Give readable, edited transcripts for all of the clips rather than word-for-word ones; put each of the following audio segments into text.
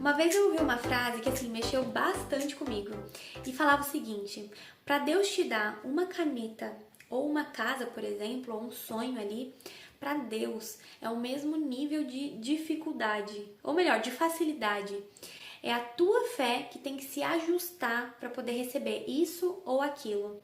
Uma vez eu ouvi uma frase que assim mexeu bastante comigo e falava o seguinte: para Deus te dar uma caneta ou uma casa, por exemplo, ou um sonho ali, para Deus é o mesmo nível de dificuldade, ou melhor, de facilidade. É a tua fé que tem que se ajustar para poder receber isso ou aquilo.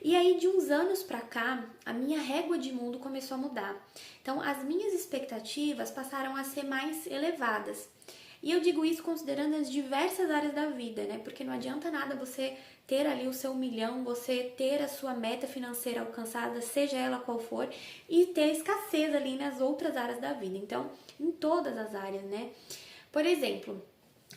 E aí, de uns anos pra cá, a minha régua de mundo começou a mudar. Então, as minhas expectativas passaram a ser mais elevadas. E eu digo isso considerando as diversas áreas da vida, né? Porque não adianta nada você ter ali o seu 1 milhão, você ter a sua meta financeira alcançada, seja ela qual for, e ter escassez ali nas outras áreas da vida. Então, em todas as áreas, né? Por exemplo,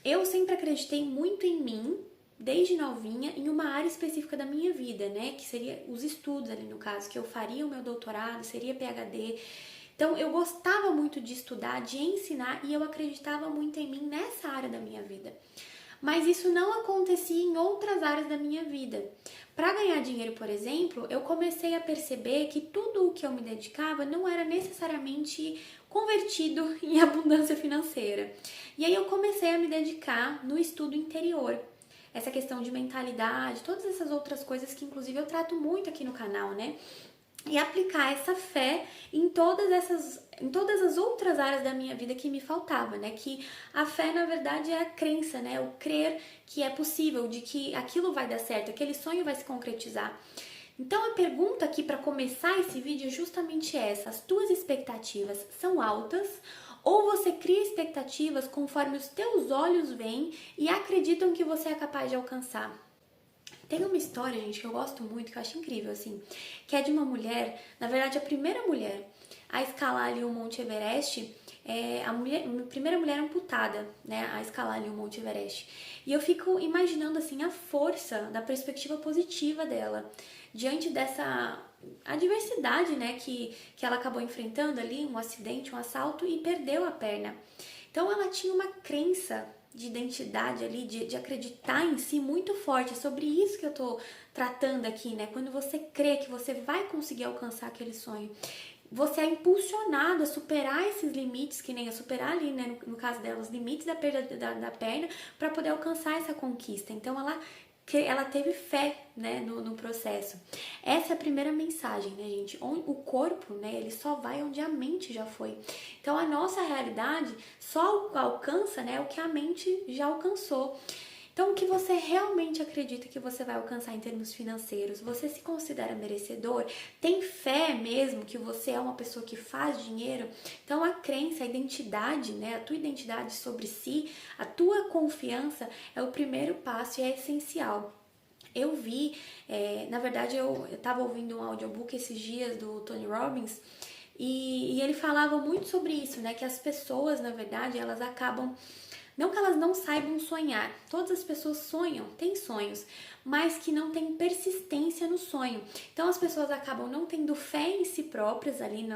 eu sempre acreditei muito em mim, desde novinha, em uma área específica da minha vida, né? Que seria os estudos ali no caso, que eu faria o meu doutorado, seria PhD. Então eu gostava muito de estudar, de ensinar e eu acreditava muito em mim nessa área da minha vida. Mas isso não acontecia em outras áreas da minha vida. Para ganhar dinheiro, por exemplo, eu comecei a perceber que tudo o que eu me dedicava não era necessariamente convertido em abundância financeira. E aí eu comecei a me dedicar no estudo interior. Essa questão de mentalidade, todas essas outras coisas que inclusive eu trato muito aqui no canal, né? E aplicar essa fé em todas as outras áreas da minha vida que me faltava, né? Que a fé, na verdade, é a crença, né? O crer que é possível, de que aquilo vai dar certo, aquele sonho vai se concretizar. Então a pergunta aqui para começar esse vídeo é justamente essa: as tuas expectativas são altas ou você cria expectativas conforme os teus olhos veem e acreditam que você é capaz de alcançar? Tem uma história, gente, que eu gosto muito, que eu acho incrível, assim, que é de uma mulher, na verdade a primeira mulher a escalar ali o Monte Everest, a primeira mulher amputada, né, a escalar ali o Monte Everest. E eu fico imaginando, assim, a força da perspectiva positiva dela, diante dessa adversidade, né, que ela acabou enfrentando ali, um acidente, um assalto, e perdeu a perna. Então ela tinha uma crença de identidade ali, de acreditar em si muito forte. É sobre isso que eu tô tratando aqui, né? Quando você crê que você vai conseguir alcançar aquele sonho, você é impulsionado a superar esses limites, que nem a superar ali, né? No caso dela, os limites da perda da perna, para poder alcançar essa conquista. Então ela teve fé, né, no processo. Essa é a primeira mensagem, né, gente? O corpo, né, ele só vai onde a mente já foi. Então a nossa realidade só alcança, né, o que a mente já alcançou. Então, o que você realmente acredita que você vai alcançar em termos financeiros? Você se considera merecedor? Tem fé mesmo que você é uma pessoa que faz dinheiro? Então, a crença, a identidade, né? A tua identidade sobre si, a tua confiança é o primeiro passo e é essencial. Eu vi, na verdade, eu estava ouvindo um audiobook esses dias do Tony Robbins e ele falava muito sobre isso, né? Que as pessoas, na verdade, elas acabam... Não que elas não saibam sonhar, todas as pessoas sonham, têm sonhos, mas que não têm persistência no sonho. Então as pessoas acabam não tendo fé em si próprias ali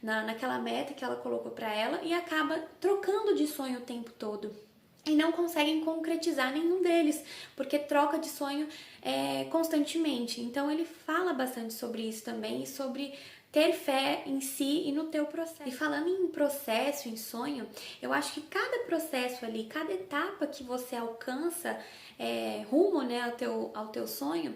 naquela meta que ela colocou para ela e acaba trocando de sonho o tempo todo. E não conseguem concretizar nenhum deles, porque troca de sonho constantemente. Então ele fala bastante sobre isso também e sobre ter fé em si e no teu processo. E falando em processo, em sonho, eu acho que cada processo ali, cada etapa que você alcança rumo, né, ao teu sonho,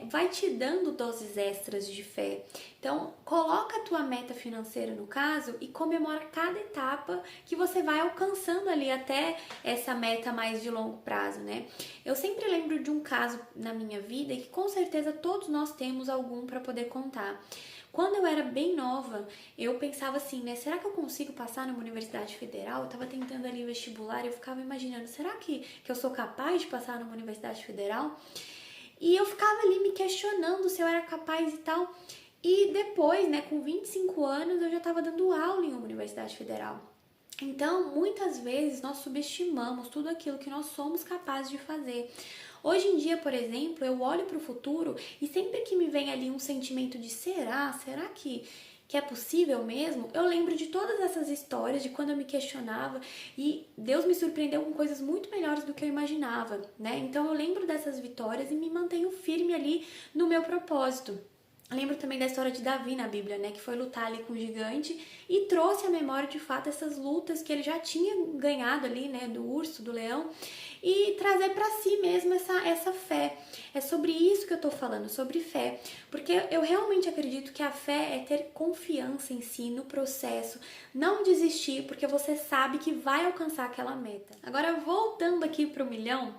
vai te dando doses extras de fé. Então, coloca a tua meta financeira no caso e comemora cada etapa que você vai alcançando ali até essa meta mais de longo prazo, né? Eu sempre lembro de um caso na minha vida e que com certeza todos nós temos algum para poder contar. Quando eu era bem nova, eu pensava assim, né? Será que eu consigo passar numa universidade federal? Eu tava tentando ali vestibular e eu ficava imaginando, será que eu sou capaz de passar numa universidade federal? E eu ficava ali me questionando se eu era capaz e tal. E depois, né, com 25 anos, eu já estava dando aula em uma universidade federal. Então, muitas vezes, nós subestimamos tudo aquilo que nós somos capazes de fazer. Hoje em dia, por exemplo, eu olho para o futuro e sempre que me vem ali um sentimento de será que é possível mesmo? Eu lembro de todas essas histórias de quando eu me questionava e Deus me surpreendeu com coisas muito melhores do que eu imaginava, né? Então eu lembro dessas vitórias e me mantenho firme ali no meu propósito. Lembro também da história de Davi na Bíblia, né? Que foi lutar ali com o gigante e trouxe à memória de fato essas lutas que ele já tinha ganhado ali, né? Do urso, do leão, e trazer para si mesmo essa fé. É sobre isso que eu tô falando, sobre fé. Porque eu realmente acredito que a fé é ter confiança em si, no processo, não desistir, porque você sabe que vai alcançar aquela meta. Agora, voltando aqui pro milhão.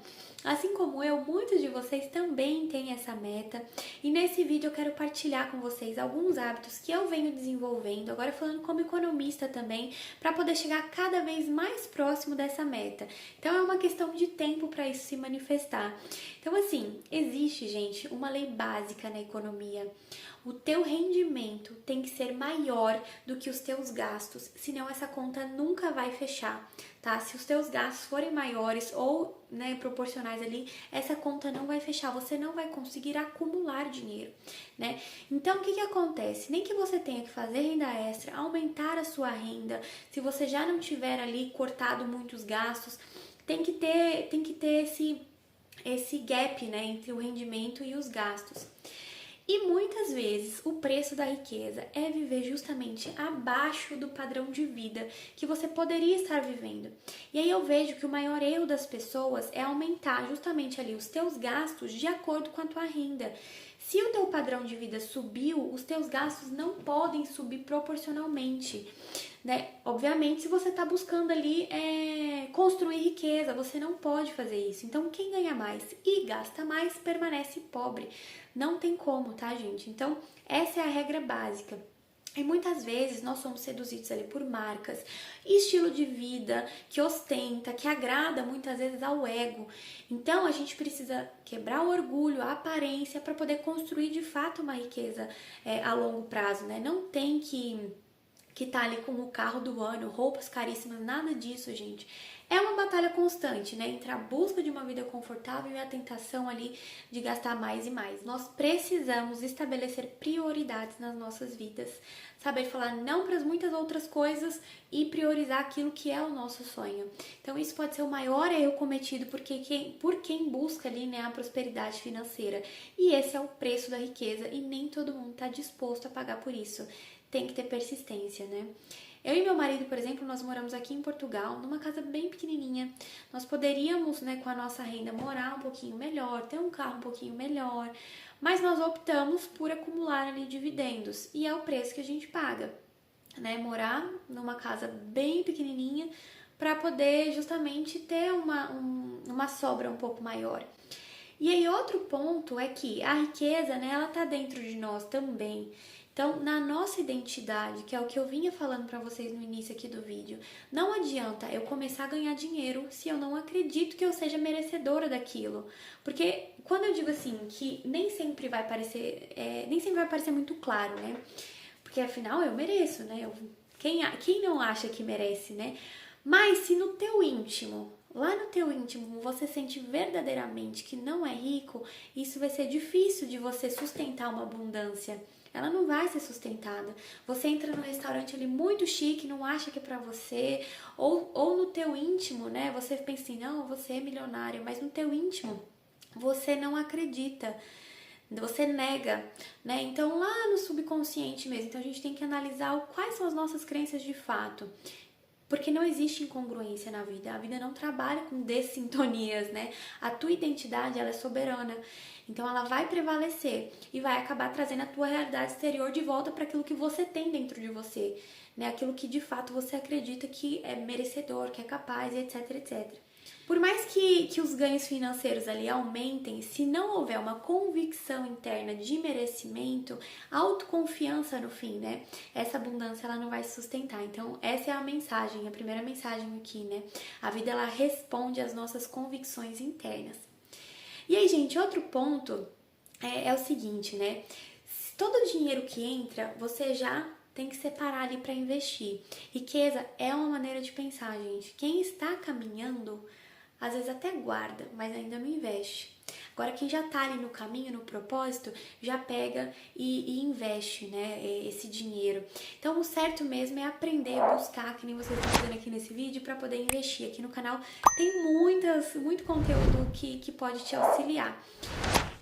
Assim como eu, muitos de vocês também têm essa meta e nesse vídeo eu quero partilhar com vocês alguns hábitos que eu venho desenvolvendo, agora falando como economista também, para poder chegar cada vez mais próximo dessa meta. Então é uma questão de tempo para isso se manifestar. Então assim, existe, gente, uma lei básica na economia. O teu rendimento tem que ser maior do que os teus gastos, senão essa conta nunca vai fechar, tá? Se os teus gastos forem maiores ou, né, proporcionais ali, essa conta não vai fechar, você não vai conseguir acumular dinheiro, né? Então, o que acontece? Nem que você tenha que fazer renda extra, aumentar a sua renda, se você já não tiver ali cortado muitos gastos, tem que ter esse gap, né, entre o rendimento e os gastos. E muitas vezes o preço da riqueza é viver justamente abaixo do padrão de vida que você poderia estar vivendo. E aí eu vejo que o maior erro das pessoas é aumentar justamente ali os teus gastos de acordo com a tua renda. Se o teu padrão de vida subiu, os teus gastos não podem subir proporcionalmente, né? Obviamente, se você está buscando ali construir riqueza, você não pode fazer isso. Então, quem ganha mais e gasta mais permanece pobre. Não tem como, tá, gente? Então, essa é a regra básica. E muitas vezes nós somos seduzidos ali por marcas, estilo de vida que ostenta, que agrada muitas vezes ao ego. Então a gente precisa quebrar o orgulho, a aparência para poder construir de fato uma riqueza a longo prazo, né? Não tem que tá ali com o carro do ano, roupas caríssimas, nada disso, gente. É uma batalha constante, né? Entre a busca de uma vida confortável e a tentação ali de gastar mais e mais. Nós precisamos estabelecer prioridades nas nossas vidas. Saber falar não para muitas outras coisas e priorizar aquilo que é o nosso sonho. Então isso pode ser o maior erro cometido por quem busca ali, né, a prosperidade financeira. E esse é o preço da riqueza e nem todo mundo está disposto a pagar por isso. Tem que ter persistência, né? Eu e meu marido, por exemplo, nós moramos aqui em Portugal, numa casa bem pequenininha. Nós poderíamos, né, com a nossa renda, morar um pouquinho melhor, ter um carro um pouquinho melhor, mas nós optamos por acumular ali dividendos e é o preço que a gente paga, né? Morar numa casa bem pequenininha para poder justamente ter uma sobra um pouco maior. E aí outro ponto é que a riqueza, né, ela tá dentro de nós também. Então, na nossa identidade, que é o que eu vinha falando pra vocês no início aqui do vídeo, não adianta eu começar a ganhar dinheiro se eu não acredito que eu seja merecedora daquilo. Porque quando eu digo assim, que nem sempre vai parecer muito claro, né? Porque afinal eu mereço, né? Quem não acha que merece, né? Mas se no teu íntimo, lá no teu íntimo, você sente verdadeiramente que não é rico, isso vai ser difícil de você sustentar uma abundância. Ela não vai ser sustentada. Você entra num restaurante ali muito chique, não acha que é pra você, ou no teu íntimo, né? Você pensa assim, não, você é milionário, mas no teu íntimo você não acredita. Você nega, né? Então lá no subconsciente mesmo, então a gente tem que analisar quais são as nossas crenças de fato. Porque não existe incongruência na vida. A vida não trabalha com dessintonias, né? A tua identidade, ela é soberana. Então ela vai prevalecer e vai acabar trazendo a tua realidade exterior de volta para aquilo que você tem dentro de você, né? Aquilo que de fato você acredita que é merecedor, que é capaz, etc, etc. Por mais que os ganhos financeiros ali aumentem, se não houver uma convicção interna de merecimento, autoconfiança no fim, né? Essa abundância ela não vai se sustentar. Então, essa é a mensagem, a primeira mensagem aqui, né? A vida ela responde às nossas convicções internas. E aí, gente, outro ponto é o seguinte, né? Todo o dinheiro que entra, você já tem que separar ali para investir. Riqueza é uma maneira de pensar, gente. Quem está caminhando, às vezes até guarda, mas ainda não investe. Agora, quem já tá ali no caminho, no propósito, já pega e investe, né, esse dinheiro. Então, o certo mesmo é aprender a buscar, que nem vocês estão fazendo aqui nesse vídeo, para poder investir. Aqui no canal tem muito conteúdo que pode te auxiliar.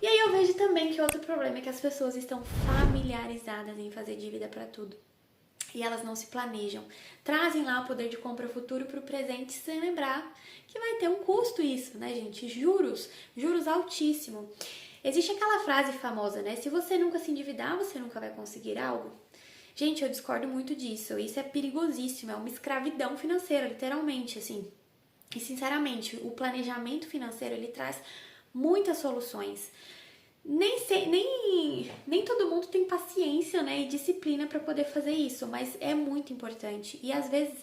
E aí eu vejo também que outro problema é que as pessoas estão familiarizadas em fazer dívida para tudo. E elas não se planejam. Trazem lá o poder de compra futuro para o presente sem lembrar que vai ter um custo isso, né, gente? Juros altíssimos. Existe aquela frase famosa, né? Se você nunca se endividar, você nunca vai conseguir algo. Gente, eu discordo muito disso. Isso é perigosíssimo, é uma escravidão financeira, literalmente, assim. E, sinceramente, o planejamento financeiro, ele traz muitas soluções. Nem todo mundo tem paciência, né, e disciplina para poder fazer isso, mas é muito importante. E às vezes,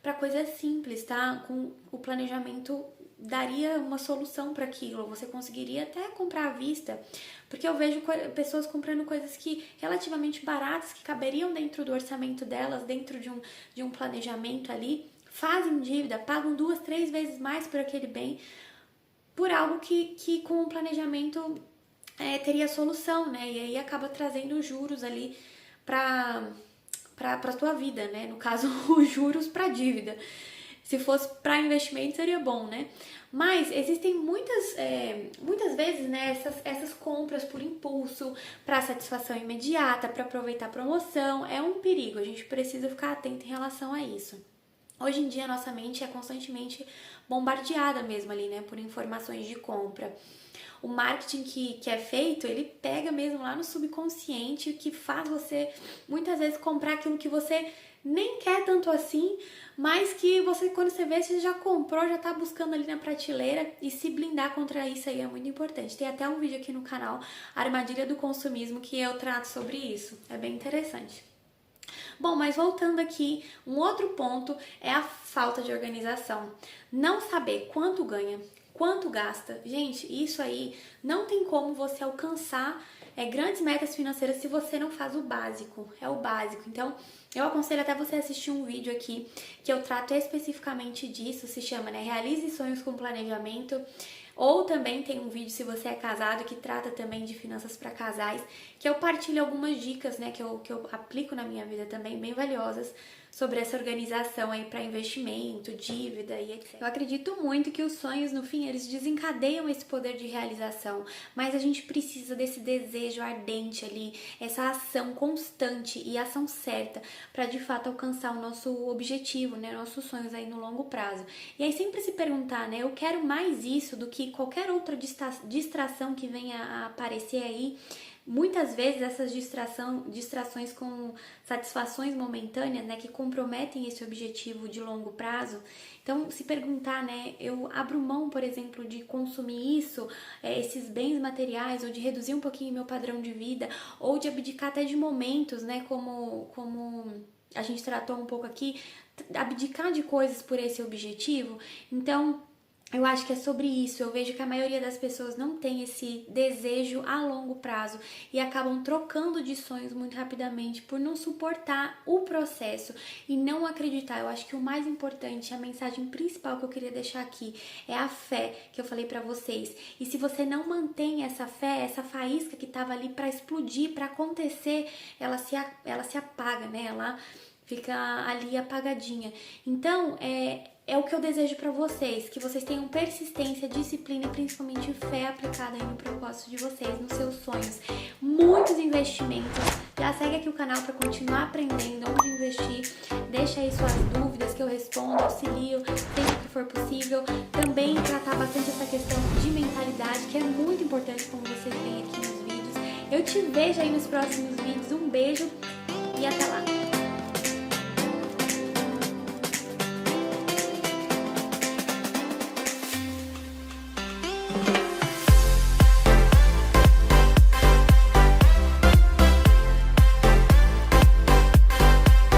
para coisas simples, tá? Com o planejamento daria uma solução para aquilo. Você conseguiria até comprar à vista, porque eu vejo pessoas comprando coisas que relativamente baratas, que caberiam dentro do orçamento delas, dentro de um planejamento ali, fazem dívida, pagam 2, 3 vezes mais por aquele bem, por algo que com um planejamento teria solução, né? E aí acaba trazendo juros ali pra tua vida, né? No caso, os juros pra dívida. Se fosse para investimento seria bom, né? Mas existem muitas vezes, né, essas compras por impulso, para satisfação imediata, para aproveitar a promoção, é um perigo. A gente precisa ficar atento em relação a isso. Hoje em dia, nossa mente é constantemente bombardeada mesmo ali, né, por informações de compra. O marketing que é feito, ele pega mesmo lá no subconsciente, que faz você, muitas vezes, comprar aquilo que você nem quer tanto assim, mas que você, quando você vê, você já comprou, já tá buscando ali na prateleira, e se blindar contra isso aí é muito importante. Tem até um vídeo aqui no canal, Armadilha do Consumismo, que eu trato sobre isso. É bem interessante. Bom, mas voltando aqui, um outro ponto é a falta de organização. Não saber quanto ganha, quanto gasta. Gente, isso aí não tem como você alcançar grandes metas financeiras se você não faz o básico. É o básico. Então, eu aconselho até você assistir um vídeo aqui que eu trato especificamente disso. Se chama, né, Realize Sonhos com Planejamento. Ou também tem um vídeo, se você é casado, que trata também de finanças para casais, que eu partilho algumas dicas, né, que eu aplico na minha vida também, bem valiosas, sobre essa organização aí para investimento, dívida e etc. Eu acredito muito que os sonhos, no fim, eles desencadeiam esse poder de realização, mas a gente precisa desse desejo ardente ali, essa ação constante e ação certa para de fato alcançar o nosso objetivo, né, nossos sonhos aí no longo prazo. E aí sempre se perguntar, né, eu quero mais isso do que qualquer outra distração que venha a aparecer aí. Muitas vezes essas distrações com satisfações momentâneas, né, que comprometem esse objetivo de longo prazo. Então, se perguntar, né, eu abro mão, por exemplo, de consumir isso, esses bens materiais, ou de reduzir um pouquinho meu padrão de vida, ou de abdicar até de momentos, né, como a gente tratou um pouco aqui, abdicar de coisas por esse objetivo. Então, eu acho que é sobre isso. Eu vejo que a maioria das pessoas não tem esse desejo a longo prazo e acabam trocando de sonhos muito rapidamente por não suportar o processo e não acreditar. Eu acho que o mais importante, a mensagem principal que eu queria deixar aqui é a fé que eu falei pra vocês. E se você não mantém essa fé, essa faísca que tava ali pra explodir, pra acontecer, ela se apaga, né? Ela fica ali apagadinha. Então, é o que eu desejo pra vocês, que vocês tenham persistência, disciplina e principalmente fé aplicada aí no propósito de vocês, nos seus sonhos. Muitos investimentos. Já segue aqui o canal pra continuar aprendendo onde investir. Deixa aí suas dúvidas que eu respondo, auxilio sempre que for possível. Também tratar bastante essa questão de mentalidade, que é muito importante, como vocês veem aqui nos vídeos. Eu te vejo aí nos próximos vídeos. Um beijo e até lá!